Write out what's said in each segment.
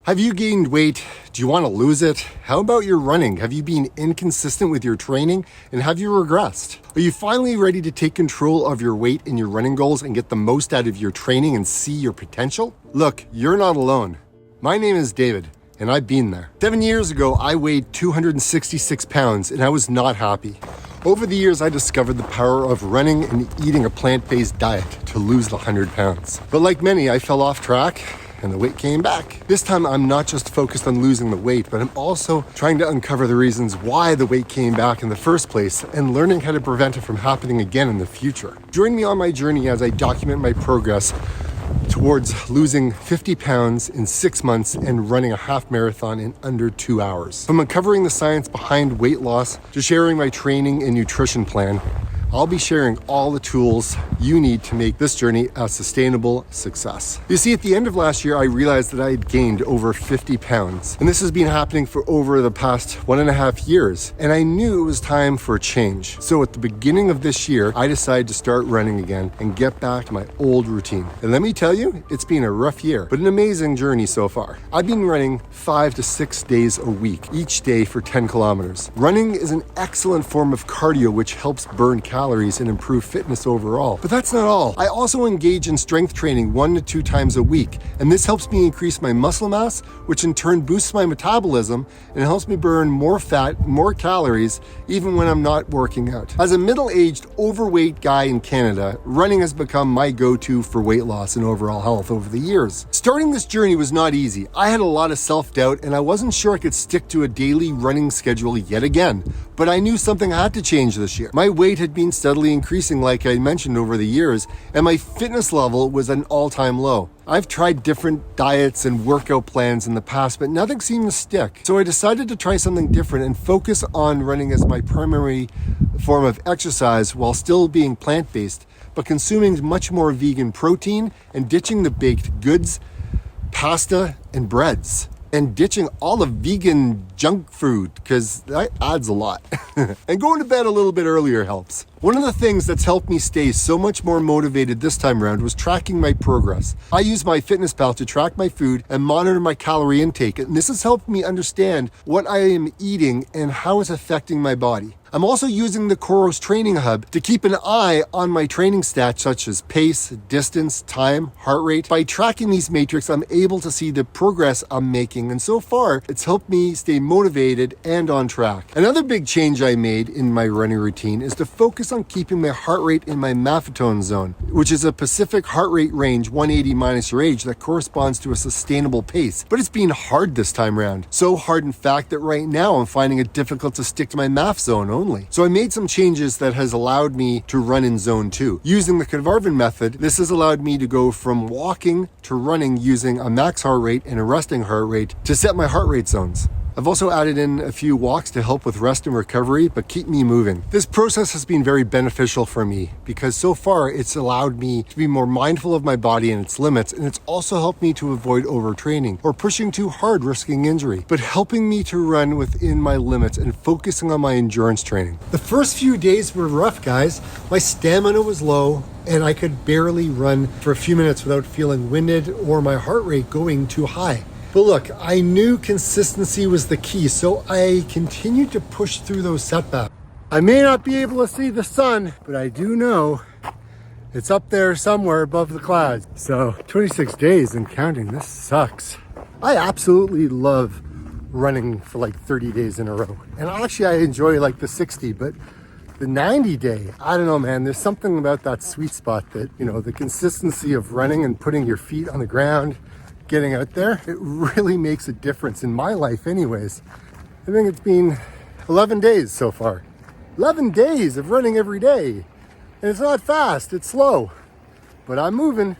Have you gained weight? Do you want to lose it? How about your running? Have you been inconsistent with your training and have you regressed? Are you finally ready to take control of your weight and your running goals and get the most out of your training and see your potential? Look, you're not alone. My name is David and I've been there. 7 years ago, I weighed 266 pounds and I was not happy. Over the years, I discovered the power of running and eating a plant-based diet to lose the 100 pounds. But like many, I fell off track and the weight came back. This time, I'm not just focused on losing the weight, but I'm also trying to uncover the reasons why the weight came back in the first place and learning how to prevent it from happening again in the future. Join me on my journey as I document my progress towards losing 50 pounds in 6 months and running a half marathon in under 2 hours. From uncovering the science behind weight loss to sharing my training and nutrition plan, I'll be sharing all the tools you need to make this journey a sustainable success. You see, at the end of last year, I realized that I had gained over 50 pounds. And this has been happening for over the past 1.5 years. And I knew it was time for a change. So at the beginning of this year, I decided to start running again and get back to my old routine. And let me tell you, it's been a rough year, but an amazing journey so far. I've been running 5 to 6 days a week, each day for 10 kilometers. Running is an excellent form of cardio, which helps burn calories and improve fitness overall. But that's not all. I also engage in strength training 1 to 2 times a week, and this helps me increase my muscle mass, which in turn boosts my metabolism and helps me burn more fat, more calories, even when I'm not working out. As a middle-aged, overweight guy in Canada, running has become my go-to for weight loss and overall health over the years. Starting this journey was not easy. I had a lot of self-doubt, and I wasn't sure I could stick to a daily running schedule yet again. But I knew something had to change this year. My weight had been steadily increasing, like I mentioned, over the years, and my fitness level was an all-time low. I've tried different diets and workout plans in the past, but nothing seemed to stick. So I decided to try something different and focus on running as my primary form of exercise while still being plant-based, but consuming much more vegan protein and ditching the baked goods, pasta, and breads. And ditching all the vegan junk food, because that adds a lot. And going to bed a little bit earlier helps. One of the things that's helped me stay so much more motivated this time around was tracking my progress. I use MyFitnessPal to track my food and monitor my calorie intake, and this has helped me understand what I am eating and how it's affecting my body. I'm also using the Coros Training Hub to keep an eye on my training stats such as pace, distance, time, heart rate. By tracking these metrics, I'm able to see the progress I'm making, and so far, it's helped me stay motivated and on track. Another big change I made in my running routine is to focus on keeping my heart rate in my Maffetone zone, which is a Pacific heart rate range 180 minus your age that corresponds to a sustainable pace. But it's been hard this time around. So hard, in fact, that right now I'm finding it difficult to stick to my MAF zone only. So I made some changes that has allowed me to run in zone 2. Using the Aerobic method, this has allowed me to go from walking to running using a max heart rate and a resting heart rate to set my heart rate zones. I've also added in a few walks to help with rest and recovery, but keep me moving. This process has been very beneficial for me because so far it's allowed me to be more mindful of my body and its limits, and it's also helped me to avoid overtraining or pushing too hard, risking injury, but helping me to run within my limits and focusing on my endurance training. The first few days were rough, guys. My stamina was low, and I could barely run for a few minutes without feeling winded or my heart rate going too high. But look, I knew consistency was the key, so I continued to push through those setbacks. I may not be able to see the sun, but I do know it's up there somewhere above the clouds. So 26 days and counting, this sucks. I absolutely love running for like 30 days in a row. And actually I enjoy like the 60, but the 90 day, I don't know, man, there's something about that sweet spot that, the consistency of running and putting your feet on the ground, getting out there, it really makes a difference in my life anyways. I think it's been 11 days so far. 11 days of running every day. And it's not fast, it's slow. But I'm moving.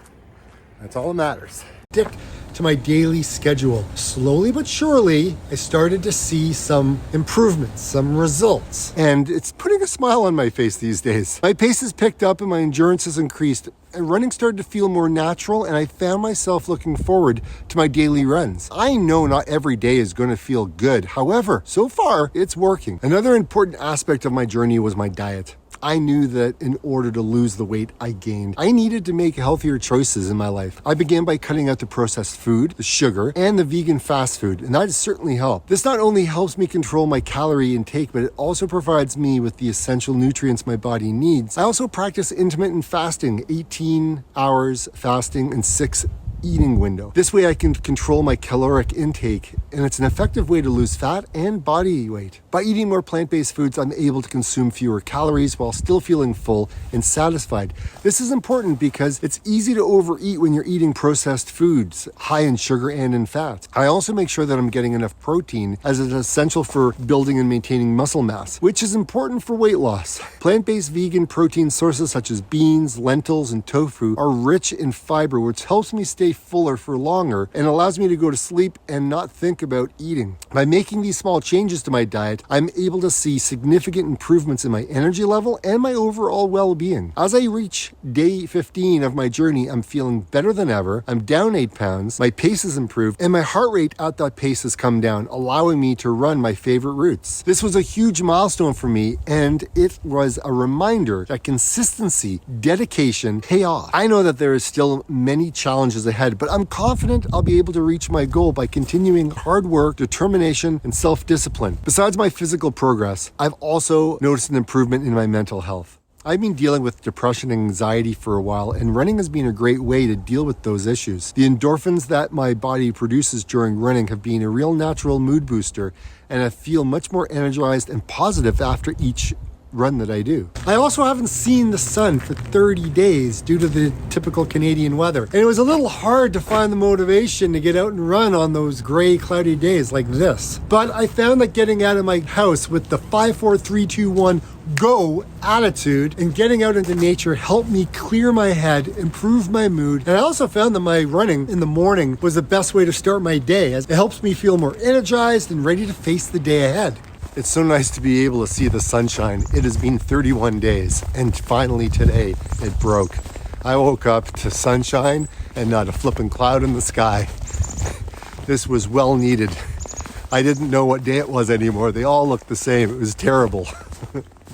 That's all that matters. Stick to my daily schedule. Slowly but surely, I started to see some improvements, some results. And it's putting a smile on my face these days. My pace has picked up and my endurance has increased. And running started to feel more natural, and I found myself looking forward to my daily runs. I know not every day is going to feel good. However, so far, it's working. Another important aspect of my journey was my diet. I knew that in order to lose the weight I gained, I needed to make healthier choices in my life. I began by cutting out the processed food, the sugar, and the vegan fast food, and that has certainly helped. This not only helps me control my calorie intake, but it also provides me with the essential nutrients my body needs. I also practice intermittent fasting, 18 hours fasting and 6 eating window. This way I can control my caloric intake, and it's an effective way to lose fat and body weight. By eating more plant-based foods, I'm able to consume fewer calories while still feeling full and satisfied. This is important because it's easy to overeat when you're eating processed foods, high in sugar and in fat. I also make sure that I'm getting enough protein, as it's essential for building and maintaining muscle mass, which is important for weight loss. Plant-based vegan protein sources such as beans, lentils, and tofu are rich in fiber, which helps me stay fuller for longer and allows me to go to sleep and not think about eating. By making these small changes to my diet, I'm able to see significant improvements in my energy level and my overall well-being. As I reach day 15 of my journey, I'm feeling better than ever. I'm down 8 pounds, my pace has improved, and my heart rate at that pace has come down, allowing me to run my favorite routes. This was a huge milestone for me, and it was a reminder that consistency, dedication pay off. I know that there is still many challenges ahead, but I'm confident I'll be able to reach my goal by continuing hard work, determination, and self-discipline. Besides my physical progress, I've also noticed an improvement in my mental health. I've been dealing with depression and anxiety for a while, and running has been a great way to deal with those issues. The endorphins that my body produces during running have been a real natural mood booster, and I feel much more energized and positive after each run that I do. I also haven't seen the sun for 30 days due to the typical Canadian weather. And it was a little hard to find the motivation to get out and run on those gray, cloudy days like this. But I found that getting out of my house with the 5, 4, 3, 2, 1 go attitude and getting out into nature helped me clear my head, improve my mood. And I also found that my running in the morning was the best way to start my day, as it helps me feel more energized and ready to face the day ahead. It's so nice to be able to see the sunshine. It has been 31 days, and finally today it broke. I woke up to sunshine and not a flipping cloud in the sky. This was well needed. I didn't know what day it was anymore. They all looked the same. It was terrible.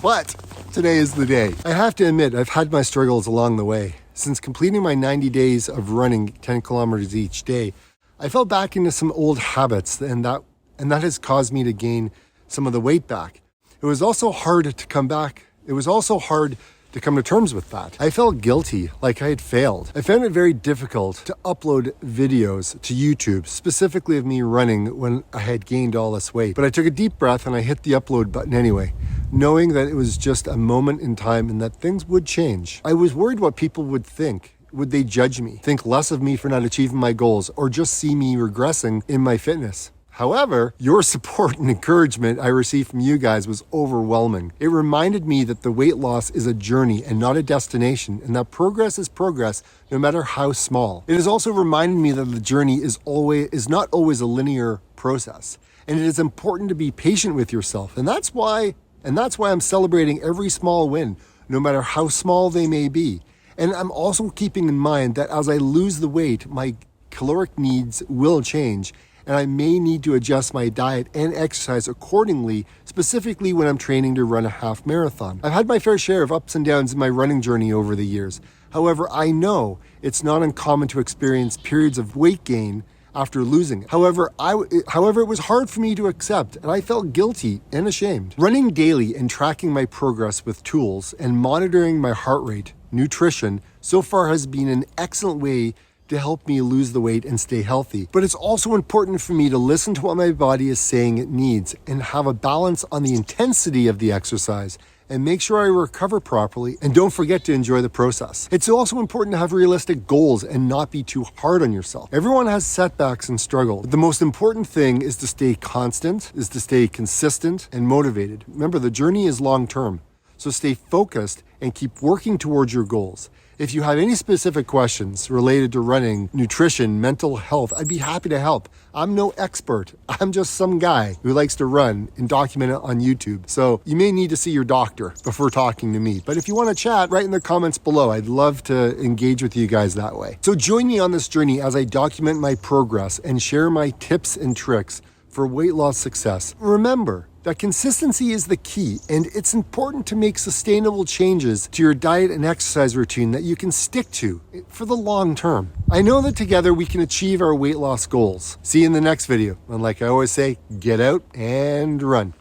But today is the day. I have to admit, I've had my struggles along the way. Since completing my 90 days of running 10 kilometers each day, I fell back into some old habits, and that has caused me to gain some of the weight back. It was also hard to come back. It was also hard to come to terms with that. I felt guilty, like I had failed. I found it very difficult to upload videos to YouTube, specifically of me running when I had gained all this weight. But I took a deep breath and I hit the upload button anyway, knowing that it was just a moment in time and that things would change. I was worried what people would think. Would they judge me, think less of me for not achieving my goals, or just see me regressing in my fitness? However, your support and encouragement I received from you guys was overwhelming. It reminded me that the weight loss is a journey and not a destination, and that progress is progress no matter how small. It has also reminded me that the journey is not always a linear process, and it is important to be patient with yourself. And that's why I'm celebrating every small win, no matter how small they may be. And I'm also keeping in mind that as I lose the weight, my caloric needs will change, and I may need to adjust my diet and exercise accordingly, specifically when I'm training to run a half marathon. I've had my fair share of ups and downs in my running journey over the years. However, I know it's not uncommon to experience periods of weight gain after losing it. However, it was hard for me to accept, and I felt guilty and ashamed. Running daily and tracking my progress with tools and monitoring my heart rate, nutrition, so far has been an excellent way to help me lose the weight and stay healthy. But it's also important for me to listen to what my body is saying it needs and have a balance on the intensity of the exercise and make sure I recover properly, and don't forget to enjoy the process. It's also important to have realistic goals and not be too hard on yourself. Everyone has setbacks and struggle, but the most important thing is to stay constant, is to stay consistent and motivated. Remember, the journey is long-term, so stay focused and keep working towards your goals. If you have any specific questions related to running, nutrition, mental health, I'd be happy to help. I'm no expert. I'm just some guy who likes to run and document it on YouTube. So you may need to see your doctor before talking to me. But if you want to chat, write in the comments below. I'd love to engage with you guys that way. So join me on this journey as I document my progress and share my tips and tricks for weight loss success. Remember, that consistency is the key, and it's important to make sustainable changes to your diet and exercise routine that you can stick to for the long term. I know that together we can achieve our weight loss goals. See you in the next video. And like I always say, get out and run.